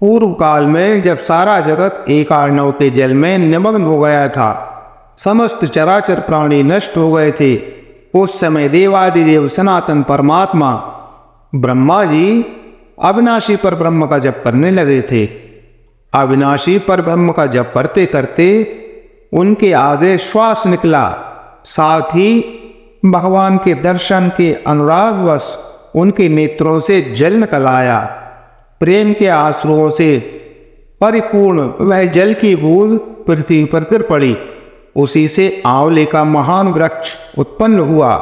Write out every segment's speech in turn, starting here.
पूर्व काल में जब सारा जगत एक अर्णव के जल में निमग्न हो गया था, समस्त चराचर प्राणी नष्ट हो गए थे, उस समय देवादिदेव सनातन परमात्मा ब्रह्मा जी अविनाशी पर ब्रह्म का जप करने लगे थे। अविनाशी पर ब्रह्म का जप करते करते उनके आगे श्वास निकला। साथ ही भगवान के दर्शन के अनुरागवश उनके नेत्रों से जल निकल आया। प्रेम के आंसुओं से परिपूर्ण वह जल की बूंद पृथ्वी पर गिर पड़ी। उसी से आंवले का महान वृक्ष उत्पन्न हुआ,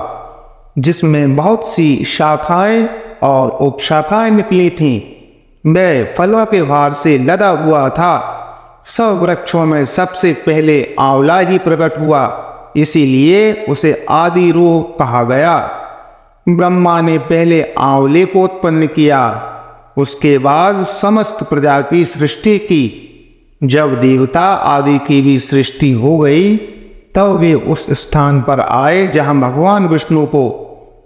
जिसमें बहुत सी शाखाएं और उपशाखाएं निकली थीं। वह फलों के भार से लदा हुआ था। सब वृक्षों में सबसे पहले आंवला ही प्रकट हुआ, इसीलिए उसे आदि रूह कहा गया। ब्रह्मा ने पहले आंवले को उत्पन्न किया, उसके बाद समस्त प्रजा की सृष्टि की। जब देवता आदि की भी सृष्टि हो गई, तब वे उस स्थान पर आए जहां भगवान विष्णु को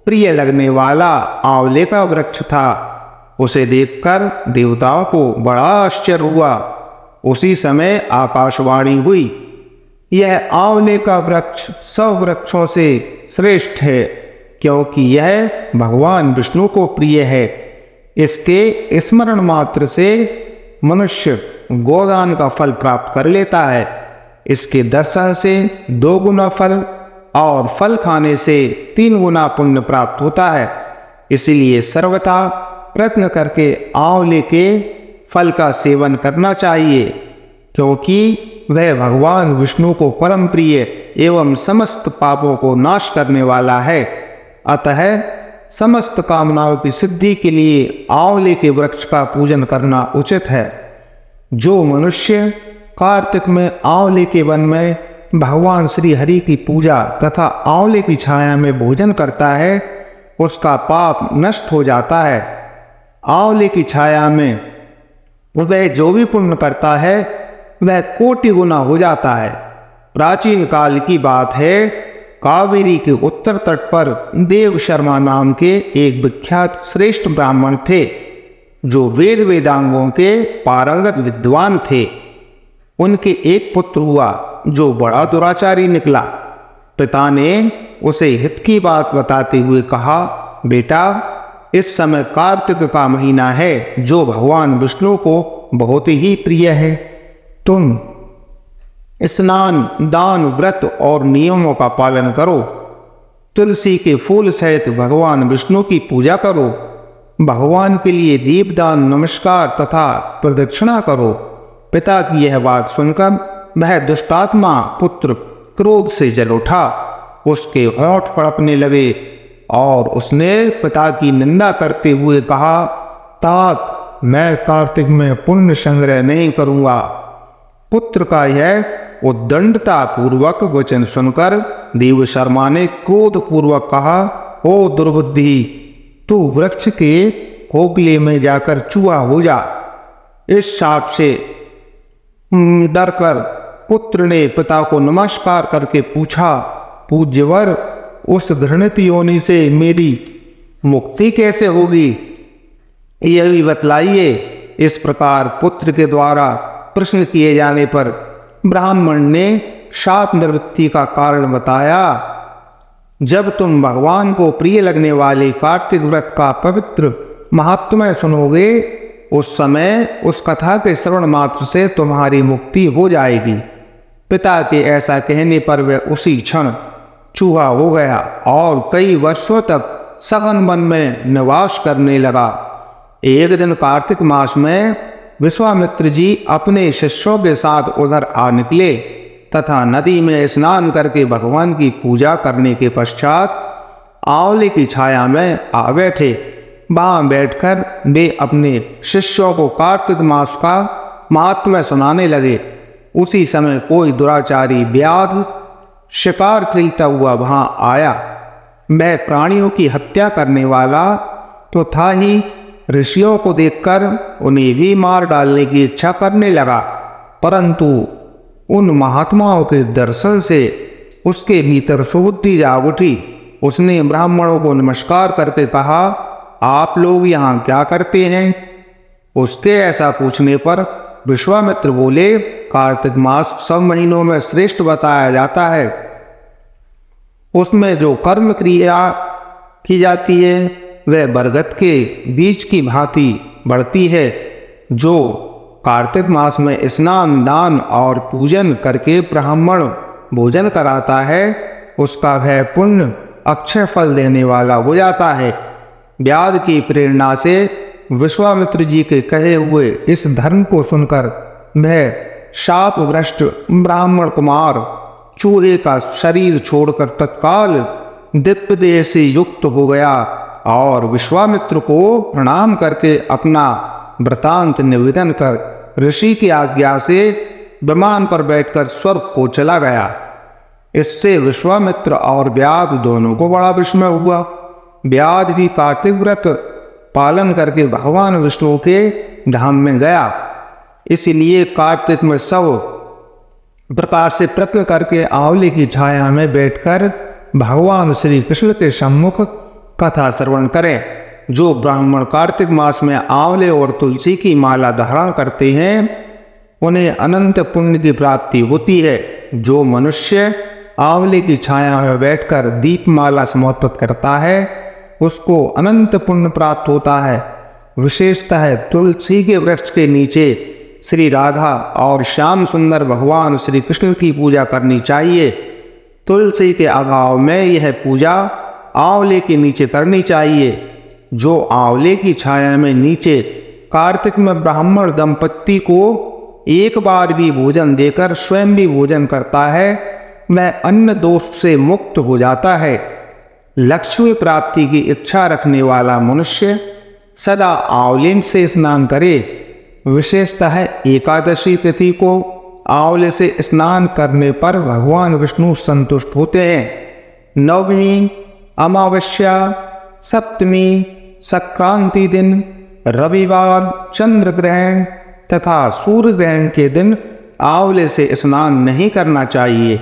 प्रिय लगने वाला आंवले का वृक्ष था। उसे देखकर देवताओं को बड़ा आश्चर्य हुआ। उसी समय आकाशवाणी हुई, यह आंवले का वृक्ष सब वृक्षों से श्रेष्ठ है, क्योंकि यह भगवान विष्णु को प्रिय है। इसके स्मरण मात्र से मनुष्य गोदान का फल प्राप्त कर लेता है। इसके दर्शन से 2 गुना फल और फल खाने से 3 गुना पुण्य प्राप्त होता है। इसलिए सर्वथा प्रयत्न करके आंवले के फल का सेवन करना चाहिए, क्योंकि वह भगवान विष्णु को परम प्रिय एवं समस्त पापों को नाश करने वाला है। अतः समस्त कामनाओं की सिद्धि के लिए आंवले के वृक्ष का पूजन करना उचित है। जो मनुष्य कार्तिक में आंवले के वन में भगवान श्री हरि की पूजा तथा आंवले की छाया में भोजन करता है, उसका पाप नष्ट हो जाता है। आंवले की छाया में वह जो भी पुण्य करता है, वह कोटि गुना हो जाता है। प्राचीन काल की बात है, कावेरी के उत्तर तट पर देव शर्मा नाम के एक विख्यात श्रेष्ठ ब्राह्मण थे, जो वेद वेदांगों के पारंगत विद्वान थे। उनके एक पुत्र हुआ जो बड़ा दुराचारी निकला। पिता ने उसे हित की बात बताते हुए कहा, बेटा, इस समय कार्तिक का महीना है, जो भगवान विष्णु को बहुत ही प्रिय है। तुम स्नान, दान, व्रत और नियमों का पालन करो। तुलसी के फूल सहित भगवान विष्णु की पूजा करो। भगवान के लिए दीपदान, नमस्कार तथा प्रदक्षिणा करो। पिता की यह बात सुनकर वह दुष्टात्मा पुत्र क्रोध से जल उठा। उसके होंठ फड़कने लगे और उसने पिता की निंदा करते हुए कहा, तात, मैं कार्तिक में पुण्य संग्रह नहीं करूंगा। पुत्र का यह उद्दंडता पूर्वक वचन सुनकर देव शर्मा ने क्रोध पूर्वक कहा, ओ दुर्बुद्धि, तू वृक्ष के खोखले में जाकर चूहा हो जा। इस शाप से डरकर पुत्र ने पिता को नमस्कार करके पूछा, पूज्यवर, उस घृणित योनि से मेरी मुक्ति कैसे होगी, यह भी बतलाइए। इस प्रकार पुत्र के द्वारा प्रश्न किए जाने पर ब्राह्मण ने शाप निवृत्ति का कारण बताया। जब तुम भगवान को प्रिय लगने वाले कार्तिक व्रत का पवित्र महात्म्य सुनोगे, उस समय उस कथा के श्रवण मात्र से तुम्हारी मुक्ति हो जाएगी। पिता के ऐसा कहने पर वह उसी क्षण चूहा हो गया और कई वर्षों तक सघन वन में निवास करने लगा। एक दिन कार्तिक मास में विश्वामित्र जी अपने शिष्यों के साथ उधर आ निकले तथा नदी में स्नान करके भगवान की पूजा करने के पश्चात आंवले की छाया में आ बैठे। वहां बैठकर वे अपने शिष्यों को कार्तिक मास का महात्म्य सुनाने लगे। उसी समय कोई दुराचारी व्याघ्र शिकार खेलता हुआ वहां आया। वह प्राणियों की हत्या करने वाला तो था ही, ऋषियों को देखकर उन्हें भी मार डालने की इच्छा करने लगा। परंतु उन महात्माओं के दर्शन से उसके भीतर सुबुद्धि जाग उठी। उसने ब्राह्मणों को नमस्कार करके कहा, आप लोग यहाँ क्या करते हैं? उसके ऐसा पूछने पर विश्वामित्र बोले, कार्तिक मास सब महीनों में श्रेष्ठ बताया जाता है। उसमें जो कर्म क्रिया की जाती है वह बरगद के बीज की भांति बढ़ती है। जो कार्तिक मास में स्नान, दान और पूजन करके ब्राह्मण भोजन कराता है उसका वह पुण्य अक्षय फल देने वाला हो जाता है। व्याध की प्रेरणा से विश्वामित्र जी के कहे हुए इस धर्म को सुनकर वह शापग्रस्त ब्राह्मण कुमार चूहे का शरीर छोड़कर तत्काल दिव्य देह से युक्त हो गया और विश्वामित्र को प्रणाम करके अपना वृतांत निवेदन कर ऋषि की आज्ञा से विमान पर बैठकर स्वर्ग को चला गया। इससे विश्वामित्र और व्याध दोनों को बड़ा विस्मय हुआ। व्याध भी कार्तिक व्रत पालन करके भगवान विष्णु के धाम में गया। इसलिए कार्तिक में सब प्रकार से प्रयत्न करके आंवले की छाया में बैठकर भगवान श्री कृष्ण के सम्मुख कथा श्रवण करें। जो ब्राह्मण कार्तिक मास में आंवले और तुलसी की माला धारण करते हैं उन्हें अनंत पुण्य की प्राप्ति होती है। जो मनुष्य आंवले की छाया में बैठकर दीपमाला समर्पित करता है उसको अनंत पुण्य प्राप्त होता है। विशेषतः तुलसी के वृक्ष के नीचे श्री राधा और श्याम सुंदर भगवान श्री कृष्ण की पूजा करनी चाहिए। तुलसी के अभाव में यह पूजा आंवले के नीचे करनी चाहिए। जो आंवले की छाया में नीचे कार्तिक में ब्राह्मण दंपत्ति को एक बार भी भोजन देकर स्वयं भी भोजन करता है वह अन्न दोष से मुक्त हो जाता है। लक्ष्मी प्राप्ति की इच्छा रखने वाला मनुष्य सदा आंवले से स्नान करे। विशेषतः एकादशी तिथि को आंवले से स्नान करने पर भगवान विष्णु संतुष्ट होते हैं। नवमी, अमावस्या, सप्तमी, संक्रांति दिन, रविवार, चंद्र ग्रहण तथा सूर्य ग्रहण के दिन आंवले से स्नान नहीं करना चाहिए।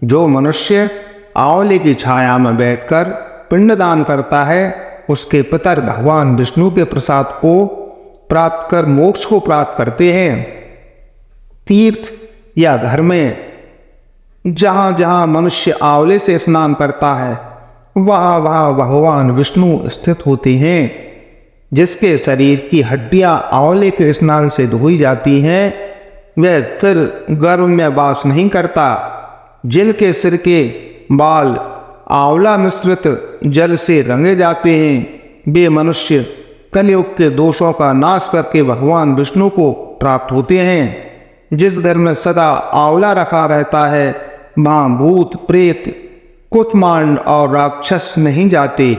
जो मनुष्य आंवले की छाया में बैठकर पिंडदान करता है उसके पितर भगवान विष्णु के प्रसाद को प्राप्त कर मोक्ष को प्राप्त करते हैं। तीर्थ या घर में जहाँ जहाँ मनुष्य आंवले से स्नान करता है वहाँ वहाँ भगवान विष्णु स्थित होते हैं। जिसके शरीर की हड्डियाँ आंवले के स्नान से धोई जाती हैं वह फिर गर्भ में वास नहीं करता। जिनके सिर के बाल आंवला मिश्रित जल से रंगे जाते हैं वे मनुष्य कलयुग के दोषों का नाश करके भगवान विष्णु को प्राप्त होते हैं। जिस घर में सदा आंवला रखा रहता है वहाँ भूत, प्रेत, कुष्मांड और राक्षस नहीं जाते।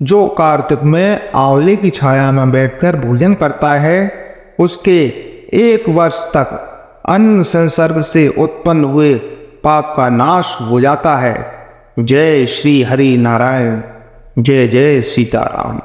जो कार्तिक में आंवले की छाया में बैठकर भोजन करता है उसके 1 वर्ष तक अन्न संसर्ग से उत्पन्न हुए पाप का नाश हो जाता है। जय श्री हरि नारायण। जय जय सीताराम।